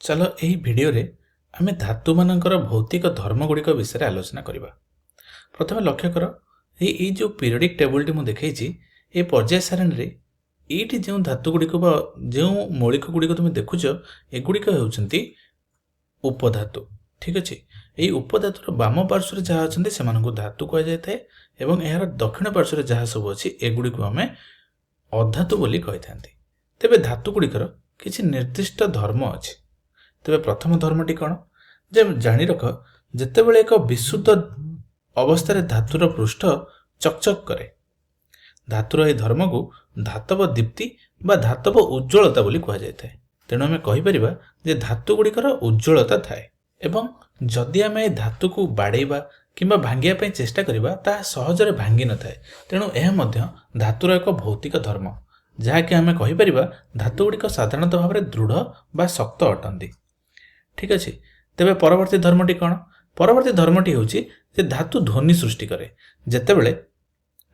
चलो यही भिडियो रे आमे धातु मानकर भौतिक धर्म गुड़िक विषय आलोचना करवा। प्रथम लक्ष्य कर ये जो पीरियडिक टेबल टी देखी ये पर्याय सारणी ये जो धातु गुड़िक जो मौलिक गुड़िक तुम देखुच एगुड़िक होती उपधातु। ठीक अच्छे यही उपधातुर बाम पार्श्व जहाँ अच्छा से धातु कह जाए और यार दक्षिण पार्श्व जहाँ सब अच्छी एगुड़ी आम अधातु बोली कही था। तेरे धातु गुड़िकर किसी निर्दिष्ट धर्म अच्छे। तेरे प्रथम धर्मटी कौन जे जानी रख जितेबाला एक विशुद्ध अवस्था धातुर पृष्ठ चकचक करे धातुर यह धर्म को धातव दीप्ति बा धातव उज्ज्वलता बोली कह जाए। तेणु आम कहीपर जे धातु गुड़िकर उज्ज्वलता थाए एवं जदि आम धातु को बाड़ेबा किंबा भांगिया चेष्टा करिबा ता सहजरे भांगी न थाए। तेणु यह मध्य धातुर एक भौतिक धर्म जहाँकि आम कहीपर धातु गुड़िक साधारणतः भाव में दृढ़ बा शक्त अटंती। ठीक अच्छे तेरे परवर्ती धर्मटी कौन परवर्ती धर्मटी हूँ धातु ध्वनि सृष्टि करे जितेबले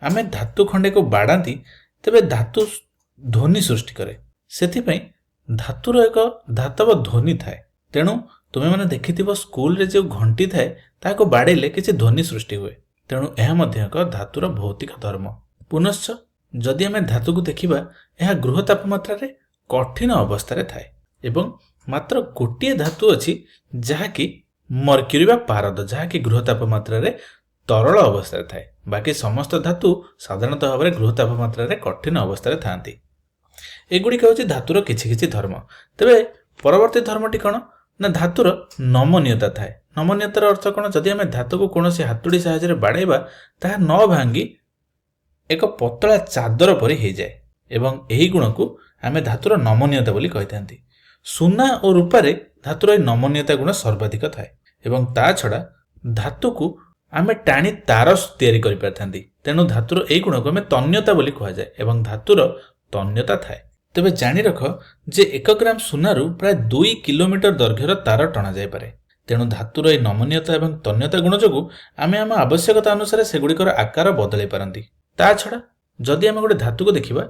आम धातु खंडे को बाड़ाती तेरे धातु ध्वनि सृष्टि करे से धातुर एक धातव ध्वनि थाए। तेणु तुम्हें मैंने देखि स्कूल रे जो घंटी थाए ताको बाड़ेले किसी ध्वनि सृष्टि हुए। तेणु यह एक धातुर भौतिक धर्म। पुनश्च जदि आम धातु को देखा यह गृह तापमात्रा रे कठिन अवस्था थाए एवं मात्र गोटे धातु अच्छी जहाँकि मर्क्यूरी बा पारद जहाँकि गृह तापमात्रा रे तरल अवस्था थाए। बाकी समस्त धातु साधारणतः भाव में गृह तापमात्रा रे कठिन अवस्था था। एगुड़िक हूँ धातुर किछि धर्म। तेरे परवर्ती धर्मटी कौन ना धातुर नमनीयता थाए। नमनीयतार अर्थ कौन जदि आम धातु को कौन हातुड़ी साहाय्य बाड़ेबा ताहा न भांगी एक पतला चादर परी हो जाए एवं यही गुण को आम धातुर नमनीयता बोली कही था। सुना और रूपारे धातुर नमनीयता गुण सर्वाधिक थाए एवं ता छड़ा धातु को आम टाणी तार तैयारी करि पारथांती। तेणु धातुर यही गुण को आम तन्यता बोली कह जाए एवं धातुर तन्यता थाए। तेबे जानी रख जे 1 ग्राम सुनारू प्राय 2 किलोमीटर दैर्घ्यर तार टणा जाय पारे। तेणु धातुर यह नमनीयता एवं तन्यता गुण जोगु आम आम आवश्यकता अनुसार सेगुड़िकर आकार बदलाई पारती। ता छड़ा जदि आम गोटे धातु को देखा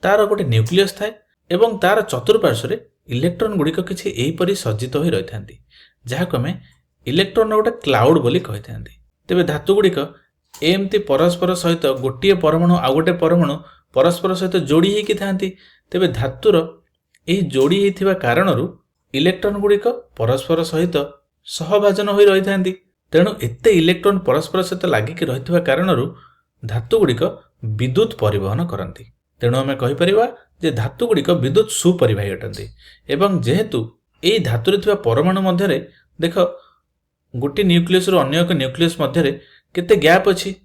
तार गोटे न्यूक्लियस थाए एवं तार चतुर्पार्श्व इलेक्ट्रॉन गुड़िक किसी एहीपरि सज्जित हो रही था जहाँ आम इलेक्ट्रॉन गोटे क्लाउड बोली कही था। तेबे धातु गुड़िक एमती परस्पर सहित गोटे परमाणु आउ गोटे परमाणु परस्पर सहित जोड़ी होती था। तेबे धातुर यही जोड़ी होता कारण इलेक्ट्रॉन गुड़िक परस्पर सहित सहभाजन हो रही था। तेणु एत इलेक्ट्रॉन परस्पर सहित लगिक रही कारण धातु गुड़िक विद्युत परिवहन करती। तेणु आम कहीपर जे धातु गुड़िक विद्युत सुपरिवाही अटंती एवं जेहेतु यही धातुरे थिबा परमाणु मध्यरे देख गोटे न्यूक्लियस रु अन्य एक न्यूक्लियस मध्यरे केते गैप अछि।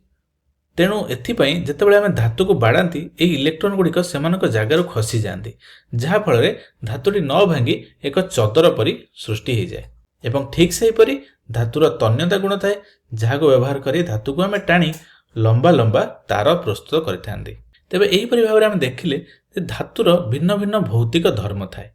तेणु एथिपाई जेतेबेले आम धातु को बाड़ाती ये इलेक्ट्रॉन गुड़िक सेमानक जगार खसी जाती जहाँ फल धातुटी न भांगी एक चदर परी सृष्टि हो जाए एवं ठीक से हीपरी धातुर तन्यता गुण थाए जहाँ को व्यवहार कर धातु को आम टाणी लंबा लंबा तार प्रस्तुत करते। तेबे एहीपरि भाव में आम देखिले धातुर भिन्न भिन्न भौतिक धर्म थाए